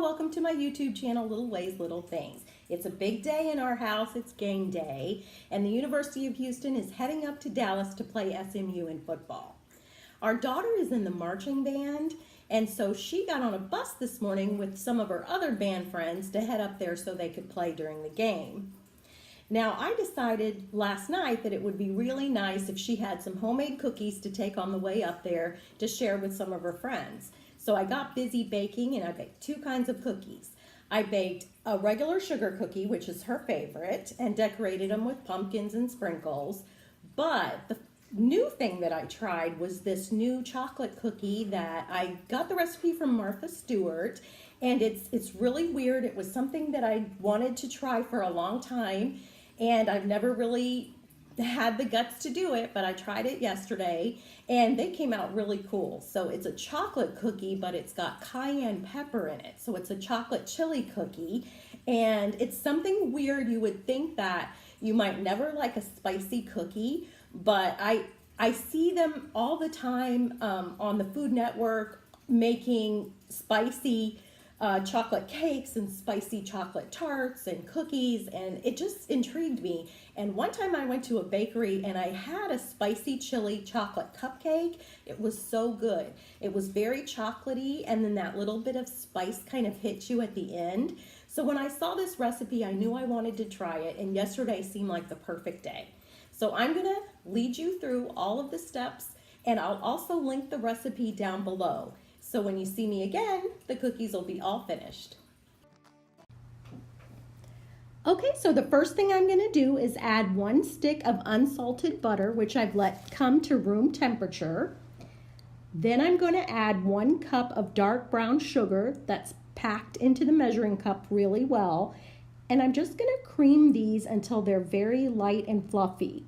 welcome to my YouTube channel, Little Ways, Little Things. It's a big day in our house, it's game day, and the University of Houston is heading up to Dallas to play SMU in football. Our daughter is in the marching band, and so she got on a bus this morning with some of her other band friends to head up there so they could play during the game. Now, I decided last night that it would be really nice if she had some homemade cookies to take on the way up there to share with some of her friends. So I got busy baking and I baked two kinds of cookies. I baked a regular sugar cookie, which is her favorite, and decorated them with pumpkins and sprinkles. But the new thing that I tried was this new chocolate cookie that I got the recipe from Martha Stewart, and it's really weird. It was something that I wanted to try for a long time, and I've never really had the guts to do it, but I tried it yesterday and they came out really cool. So it's a chocolate cookie, but it's got cayenne pepper in it. So it's a chocolate chili cookie, and it's something weird. You would think that you might never like a spicy cookie, but I see them all the time on the Food Network making spicy chocolate cakes and spicy chocolate tarts and cookies, and it just intrigued me. And one time I went to a bakery and I had a spicy chili chocolate cupcake. It was so good. It was very chocolatey, and then that little bit of spice kind of hit you at the end. So when I saw this recipe, I knew I wanted to try it, and yesterday seemed like the perfect day. So I'm gonna lead you through all of the steps, and I'll also link the recipe down below. So when you see me again, the cookies will be all finished. Okay, so the first thing I'm gonna do is add 1 stick of unsalted butter, which I've let come to room temperature. Then I'm gonna add 1 cup of dark brown sugar that's packed into the measuring cup really well. And I'm just gonna cream these until they're very light and fluffy.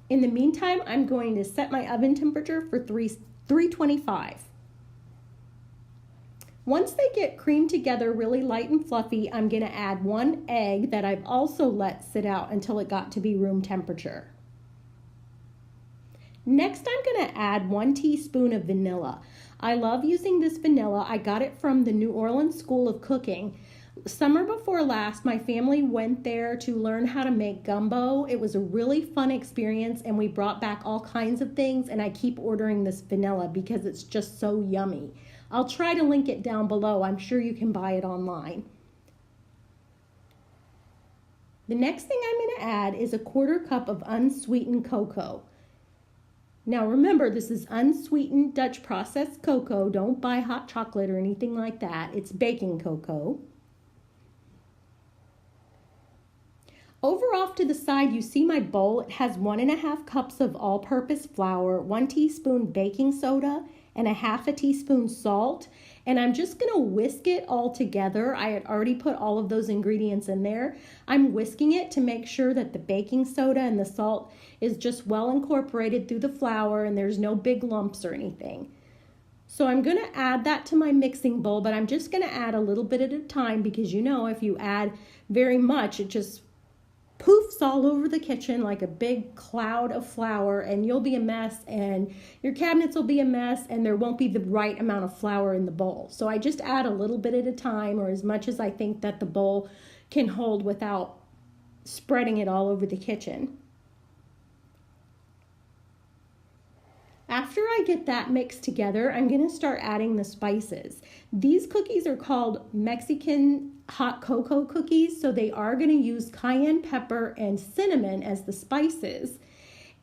In the meantime, I'm going to set my oven temperature for 325. Once they get creamed together really light and fluffy, I'm going to add 1 egg that I've also let sit out until it got to be room temperature. Next, I'm going to add 1 teaspoon of vanilla. I love using this vanilla. I got it from the New Orleans School of Cooking. Summer before last, my family went there to learn how to make gumbo. It was a really fun experience, and we brought back all kinds of things, and I keep ordering this vanilla because it's just so yummy. I'll try to link it down below. I'm sure you can buy it online. The next thing I'm going to add is a 1/4 cup of unsweetened cocoa. Now remember, this is unsweetened Dutch processed cocoa. Don't buy hot chocolate or anything like that. It's baking cocoa. Over off to the side, you see my bowl. It has 1½ cups of all-purpose flour, 1 teaspoon baking soda, and 1/2 teaspoon salt. And I'm just gonna whisk it all together. I had already put all of those ingredients in there. I'm whisking it to make sure that the baking soda and the salt is just well incorporated through the flour and there's no big lumps or anything. So I'm gonna add that to my mixing bowl, but I'm just gonna add a little bit at a time, because you know if you add very much, it just poofs all over the kitchen like a big cloud of flour, and you'll be a mess, and your cabinets will be a mess, and there won't be the right amount of flour in the bowl. So I just add a little bit at a time, or as much as I think that the bowl can hold without spreading it all over the kitchen. After I get that mixed together, I'm going to start adding the spices. These cookies are called Mexican hot cocoa cookies, so they are going to use cayenne pepper and cinnamon as the spices.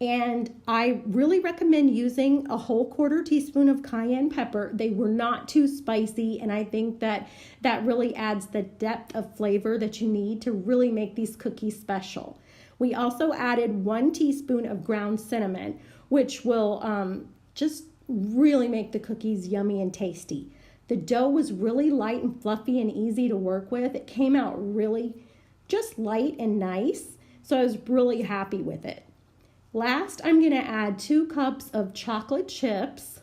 And I really recommend using a whole 1/4 teaspoon of cayenne pepper. They were not too spicy, and I think that that really adds the depth of flavor that you need to really make these cookies special. We also added 1 teaspoon of ground cinnamon, which will just really make the cookies yummy and tasty. The dough was really light and fluffy and easy to work with. It came out really just light and nice, so I was really happy with it. Last, I'm going to add 2 cups of chocolate chips,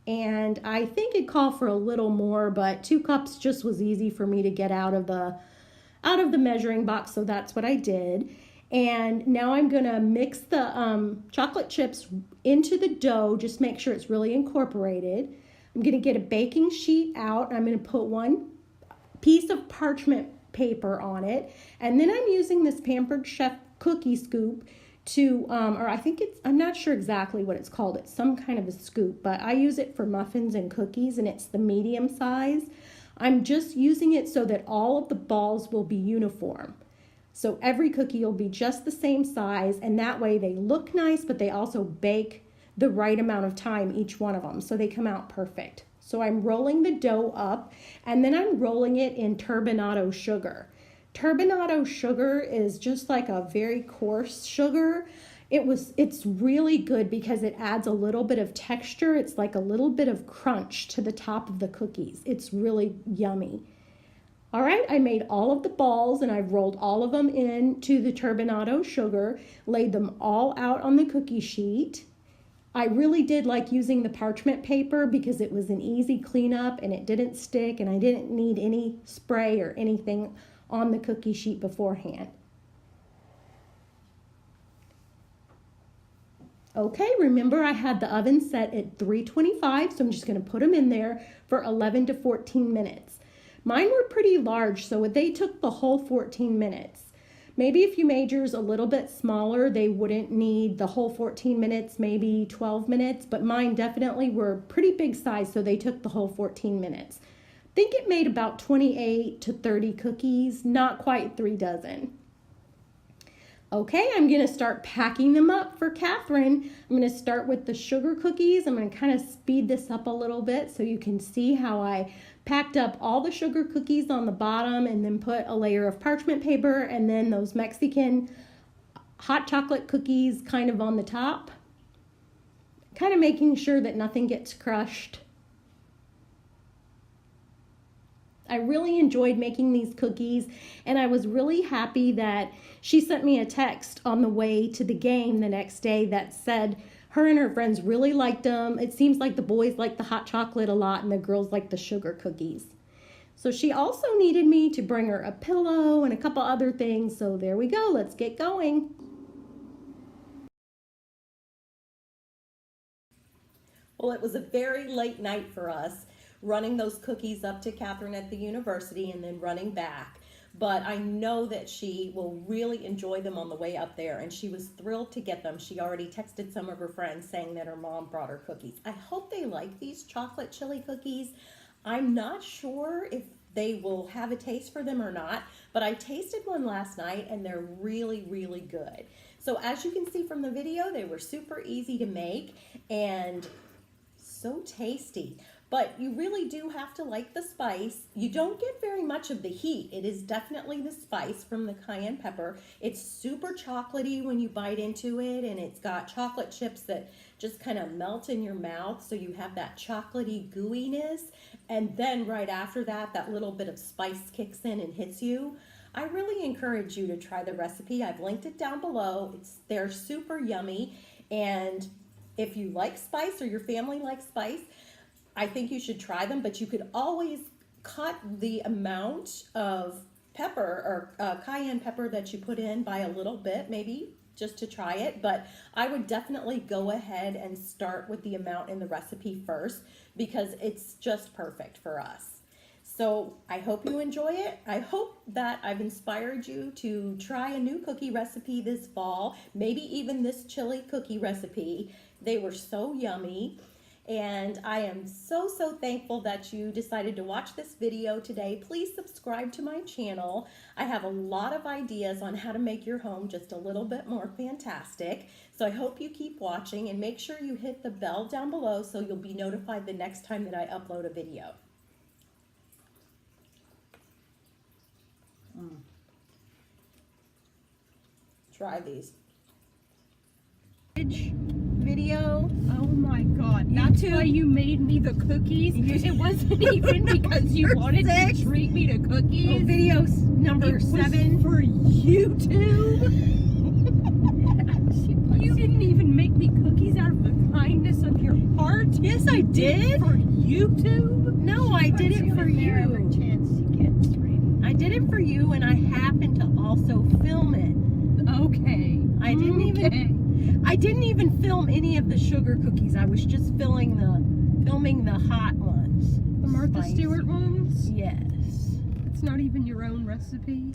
and I think it called for a little more, but 2 cups just was easy for me to get out of the measuring box, so that's what I did. And now I'm going to mix the chocolate chips into the dough, just make sure it's really incorporated. I'm going to get a baking sheet out. I'm going to put one piece of parchment paper on it. And then I'm using this Pampered Chef cookie scoop to, or I think it's, I'm not sure exactly what it's called. It's some kind of a scoop, but I use it for muffins and cookies, and it's the medium size. I'm just using it so that all of the balls will be uniform. So every cookie will be just the same size, and that way they look nice, but they also bake the right amount of time, each one of them, so they come out perfect. So I'm rolling the dough up, and then I'm rolling it in turbinado sugar. Turbinado sugar is just like a very coarse sugar. It's really good because it adds a little bit of texture. It's like a little bit of crunch to the top of the cookies. It's really yummy. All right, I made all of the balls and I've rolled all of them into the turbinado sugar, laid them all out on the cookie sheet. I really did like using the parchment paper because it was an easy cleanup and it didn't stick, and I didn't need any spray or anything on the cookie sheet beforehand. Okay, remember I had the oven set at 325, so I'm just going to put them in there for 11 to 14 minutes. Mine were pretty large, so they took the whole 14 minutes. Maybe if you made yours a little bit smaller, they wouldn't need the whole 14 minutes, maybe 12 minutes, but mine definitely were pretty big size, so they took the whole 14 minutes. I think it made about 28 to 30 cookies, not quite 3 dozen. Okay, I'm going to start packing them up for Catherine. I'm going to start with the sugar cookies. I'm going to kind of speed this up a little bit so you can see how I packed up all the sugar cookies on the bottom and then put a layer of parchment paper and then those Mexican hot chocolate cookies kind of on the top. Kind of making sure that nothing gets crushed. I really enjoyed making these cookies, and I was really happy that she sent me a text on the way to the game the next day that said her and her friends really liked them. It seems like the boys like the hot chocolate a lot and the girls like the sugar cookies. So she also needed me to bring her a pillow and a couple other things. So there we go. Let's get going. Well, it was a very late night for us, running those cookies up to Catherine at the university and then running back. But I know that she will really enjoy them on the way up there, and she was thrilled to get them. She already texted some of her friends saying that her mom brought her cookies. I hope they like these chocolate chili cookies. I'm not sure if they will have a taste for them or not, but I tasted one last night and they're really, really good. So as you can see from the video, they were super easy to make and so tasty. But you really do have to like the spice. You don't get very much of the heat. It is definitely the spice from the cayenne pepper. It's super chocolatey when you bite into it, and it's got chocolate chips that just kind of melt in your mouth, so you have that chocolatey gooiness. And then right after that, that little bit of spice kicks in and hits you. I really encourage you to try the recipe. I've linked it down below. They're super yummy, and if you like spice or your family likes spice, I think you should try them, but you could always cut the amount of pepper or cayenne pepper that you put in by a little bit, maybe just to try it. But I would definitely go ahead and start with the amount in the recipe first because it's just perfect for us. So I hope you enjoy it. I hope that I've inspired you to try a new cookie recipe this fall, maybe even this chili cookie recipe. They were so yummy. And I am so thankful that you decided to watch this video today. Please subscribe to my channel. I have a lot of ideas on how to make your home just a little bit more fantastic. So I hope you keep watching, and make sure you hit the bell down below so you'll be notified the next time that I upload a video. Try these. Video. Oh my God, that's why you made me the cookies. It wasn't even because you wanted to treat me to cookies. Oh, video number 7 for YouTube. You didn't even make me cookies out of the kindness of your heart. Yes, I did. For YouTube? No, I did it for you. Every chance you get, I did it for you, and I happened to also film it. Okay. I didn't even film any of the sugar cookies. I was just filling filming the hot ones. The Martha Spicy. Stewart ones? Yes. It's not even your own recipe.